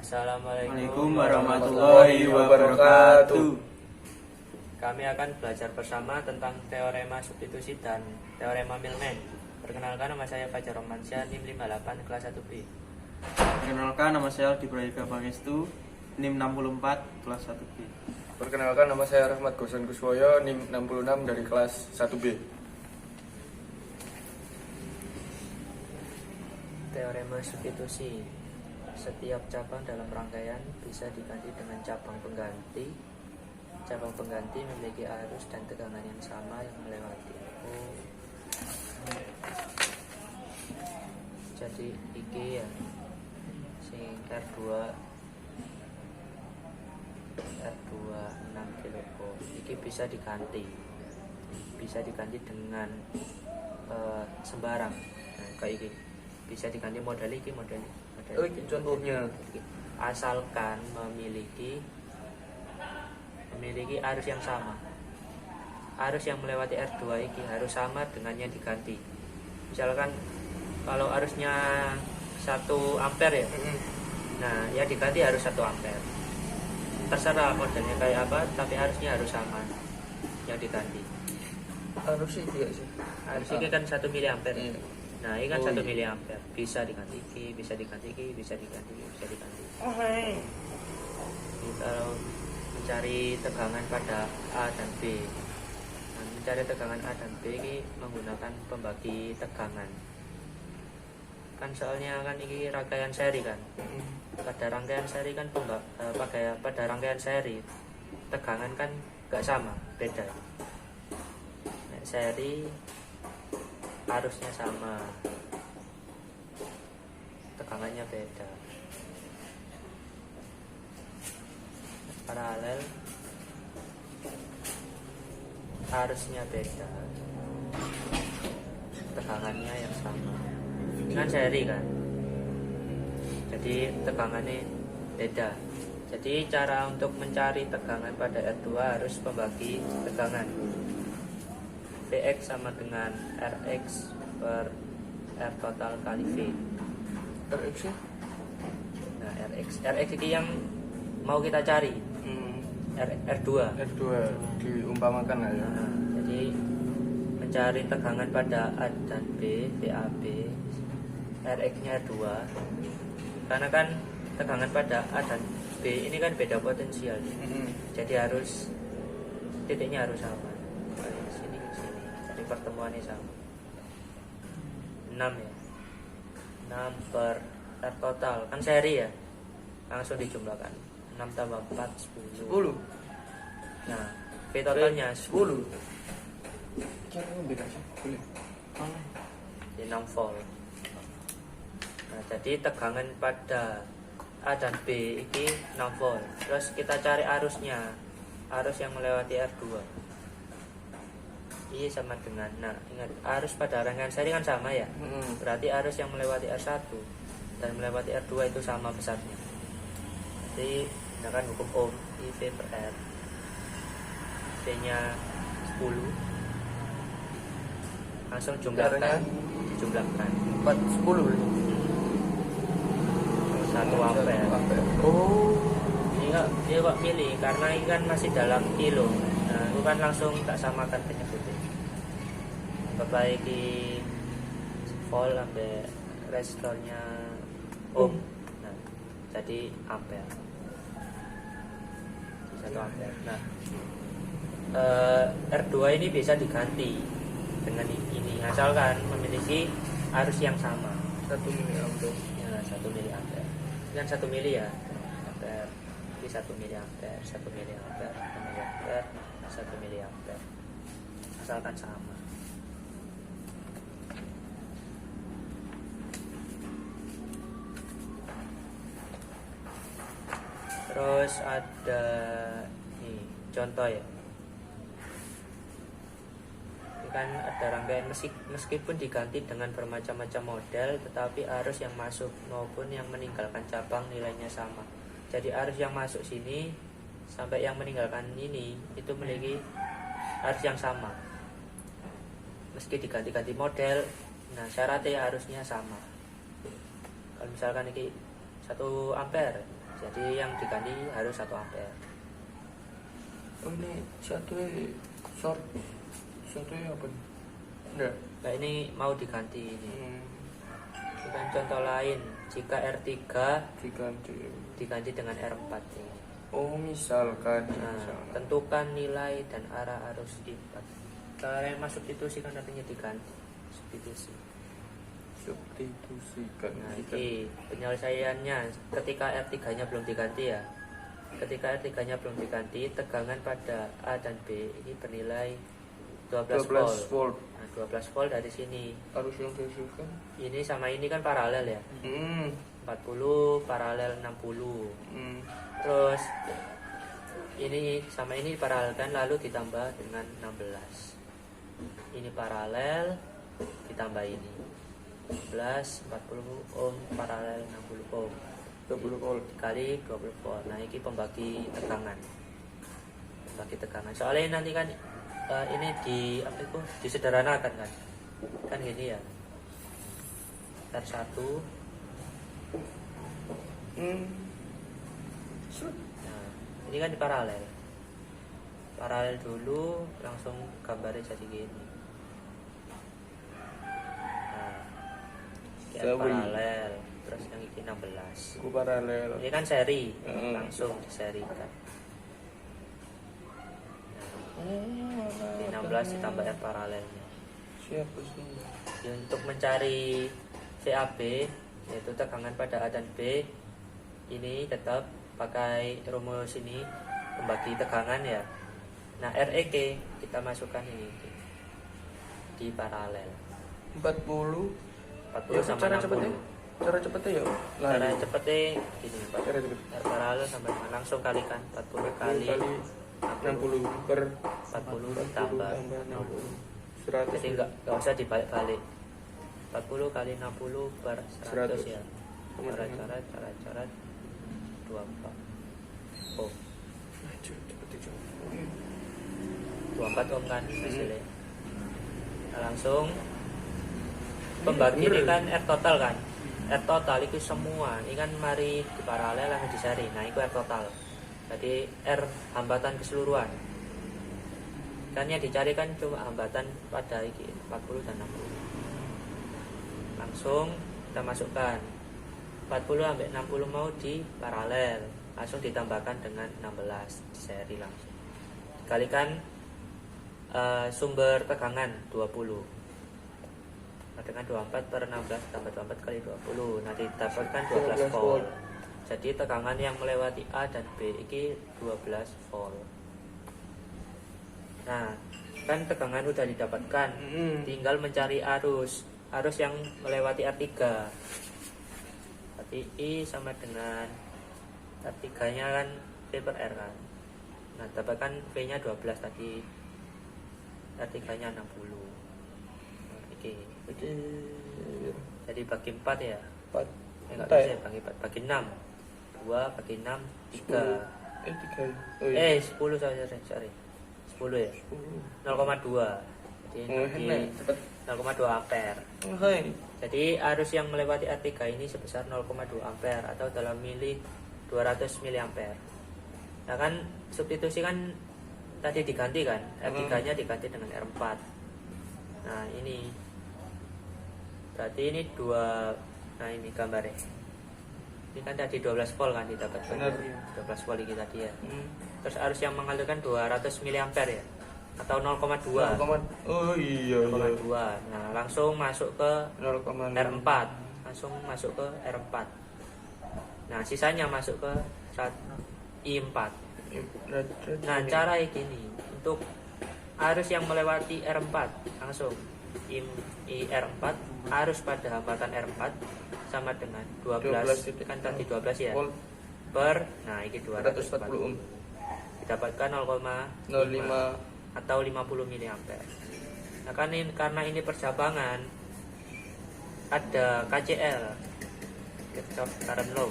Assalamualaikum warahmatullahi wabarakatuh. Kami akan belajar bersama tentang teorema substitusi dan teorema Milman. Perkenalkan, nama saya Fajar Romansyah, NIM 58 kelas 1B. Perkenalkan, nama saya Aldi Prayoga Pangestu, NIM 64 kelas 1B. Perkenalkan, nama saya Rahmat Gosan Kuswoyo, NIM 66 dari kelas 1B. Teorema substitusi. Setiap cabang dalam rangkaian bisa diganti dengan cabang pengganti. Cabang pengganti memiliki arus dan tegangan yang sama yang melewati. Jadi iki ya, sing R2 6 kilo. Iki bisa diganti dengan sembarang. Nah, kayak iki bisa diganti model iki. Contohnya Asalkan memiliki arus yang sama. Arus yang melewati R2 ini harus sama dengan yang diganti. Misalkan kalau arusnya 1 ampere ya. Nah, yang diganti harus 1 ampere. Terserah modelnya kayak apa, tapi harusnya harus sama yang diganti. harus sih tidak sih. Arus ini kan 1 miliampere. Nah, ini kan 1 iya. miliampere. Bisa diganti iki, bisa diganti iki, bisa diganti iki, bisa diganti. Jadi, kalau mencari tegangan pada A dan B. Nah, mencari tegangan A dan B ini menggunakan pembagi tegangan. Kan soalnya kan ini rangkaian seri kan. Pada rangkaian seri kan pada rangkaian seri tegangan kan gak sama, beda. Nah, seri arusnya sama, tegangannya beda. Paralel arusnya beda, tegangannya yang sama. Kan seri kan, jadi tegangannya beda. Jadi cara untuk mencari tegangan pada R2 harus membagi tegangan. Vx sama dengan Rx per R total kali V. RX sih. Nah, Rx ini yang mau kita cari. R2. R2 diumpamakan lah ya. Nah, jadi mencari tegangan pada A dan B, VAB, Rx-nya R2. Karena kan tegangan pada A dan B ini kan beda potensial. Jadi harus titiknya harus sama. Sini. Jadi pertemuannya sama. 6 ya. 6 per R total kan seri ya. Langsung dijumlahkan. 6 tambah 4 10. Nah, V totalnya 10. Cara beda sih. Boleh. Di 6 volt. Nah, jadi tegangan pada A dan B ini 6 volt. Terus kita cari arusnya. Arus yang melewati R2. Ini sama dengan, nah ingat, arus pada rangkaian seri kan sama ya. Berarti arus yang melewati R1 dan melewati R2 itu sama besarnya. Jadi gunakan hukum Ohm, I V per R. V nya 10. Langsung jumlahkan 4 10 berarti. 1 ampere. Dia kok pilih karena ini kan masih dalam kilo. Nah, itu kan langsung tak samakan penyebutnya. Anggaplah ini volt sampai resistornya ohm. Nah, jadi ampere. 1 ampere. Nah, R2 ini bisa diganti dengan ini asalkan memiliki arus yang sama. 1 miliampere. Ya, 1 miliampere. Ini kan 1 mili ya. Ampere. Ini 1 miliampere, 1 miliampere, 1 miliampere. Asalkan sama. Terus ada nih contoh ya. Ini kan ada rangkaian meskipun diganti dengan bermacam-macam model, tetapi arus yang masuk maupun yang meninggalkan cabang nilainya sama. Jadi arus yang masuk sini sampai yang meninggalkan ini itu memiliki arus yang sama. Meski diganti-ganti model, nah syaratnya harusnya sama. Kalau misalkan ini 1 ampere, Jadi yang diganti harus 1 ampere. Oh ini short satunya apa nih? Enggak. Nah ini mau diganti ini. Hmm. Bukan contoh lain, jika R3 diganti dengan R4 ini. Oh misalkan. Nah, tentukan nilai dan arah arus impat. Cara yang substitusikan artinya diganti. Substitusikan. Nah, ini penyelesaiannya ketika R3-nya belum diganti ya. Ketika R3-nya belum diganti, tegangan pada A dan B ini bernilai 12 volt. Nah, 12 volt dari sini. Arus yang dihasilkan. Ini sama ini kan paralel ya. 40 paralel 60. Terus ini sama ini paralel kan, lalu ditambah dengan 16. Ini paralel ditambah ini 11 40 ohm paralel 60 ohm 20 volt kali 20 volt. Nah ini pembagi tegangan. Soalnya nanti kan ini disederhanakan kan gini ya. R1 nah, ini kan di paralel dulu, langsung gambarnya jadi gini. Nah, ini paralel, terus yang ini 16. paralel. Ini kan seri, langsung diserikan. Nah, di 16 ditambah R paralelnya. Siapa sih? Jadi, untuk mencari VAB, yaitu tegangan pada A dan B, ini tetap pakai rumus ini, pembagi tegangan ya. Nah REK kita masukkan ini di paralel 40 ya, sama 60. Cara cepetnya ya? Cara cepetnya gini Pak. Cara cepet. R paralel sama langsung kalikan 40 kali 60 per 40 ditambah 60 100. Jadi enggak usah dibalik-balik. 40 kali 60 per 100 ya. Cara 24 ohm. 24 ohm kan hasilnya. Nah, langsung pembagi ini kan R total kan. R total itu semua. Ini kan mari di paralel langsung diseri. Nah, itu R total. Jadi R hambatan keseluruhan. Kan yang dicari kan cuma hambatan pada ini 40 dan 60. Langsung kita masukkan 40 sampai 60 mau di paralel. Langsung ditambahkan dengan 16 di seri langsung. Dikalikan sumber tegangan 20. Nah, dengan 24 per 16 tambah 24 kali 20. Nah, didapatkan 12 volt. Jadi tegangan yang melewati A dan B ini 12 volt. Nah, kan tegangan sudah didapatkan. Tinggal mencari arus yang melewati R3. Berarti I sama dengan R3-nya kan P per R kan. Nah, dapatkan V-nya 12 tadi. R3-nya 60. Nah, ini. Jadi bagi 4 ya. 4. Enggak bisa bagi 4, bagi 6. 2 bagi 6 3. 3. 10 sorry. 10 ya. 0,2. Jadi 0,2 ampere. Jadi arus yang melewati R3 ini sebesar 0,2 ampere atau dalam mili 200 miliampere. Nah kan substitusi kan tadi diganti kan, R3-nya diganti dengan R4. Nah ini berarti ini nah ini gambarnya. Ini kan tadi 12 volt kan didapatkan. 12 volt ini tadi ya. Terus arus yang mengalirkan 200 miliampere ya, atau 0,2. Oh iya. 0,2. Nah langsung masuk ke 0,4. R4. Langsung masuk ke R4. Nah sisanya masuk ke I4. Nah cara ini untuk arus yang melewati R4 langsung IR4 arus pada hambatan R4 sama dengan 12 kan tadi 12 ya per nah ini 240 ohm didapatkan 0,05 atau 50 miliampere. Nah kan ini, karena ini percabangan ada KCL Kirchhoff current law,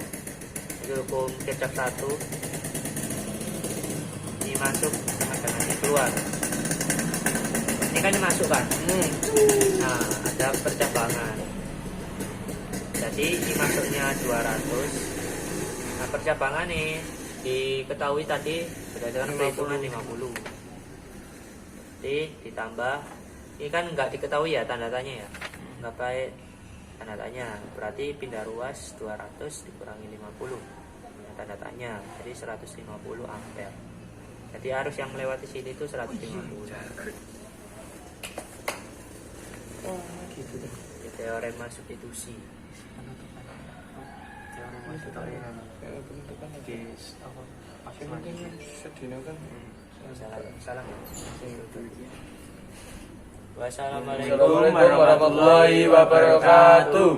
itu hukum Kirchhoff 1. Ini masuk sama dengan ini keluar. Ini kan dimasukkan. Nah ada percabangan. Jadi ini masuknya 200, Nah, percabangan nih diketahui tadi berdasarkan perhitungan 50. Jadi ditambah, ini kan nggak diketahui ya tanda tanya ya, nggak baik tanda tanya, berarti pindah ruas 200 dikurangi 50, nah, tanda tanya, jadi 150 ampere. Jadi arus yang melewati sini itu 150. Gitu deh. Ini teorema substitusi. Penentukan lagi apa penting sedina kan Salam. Wassalamualaikum Wassalamualaikum warahmatullahi wabarakatuh.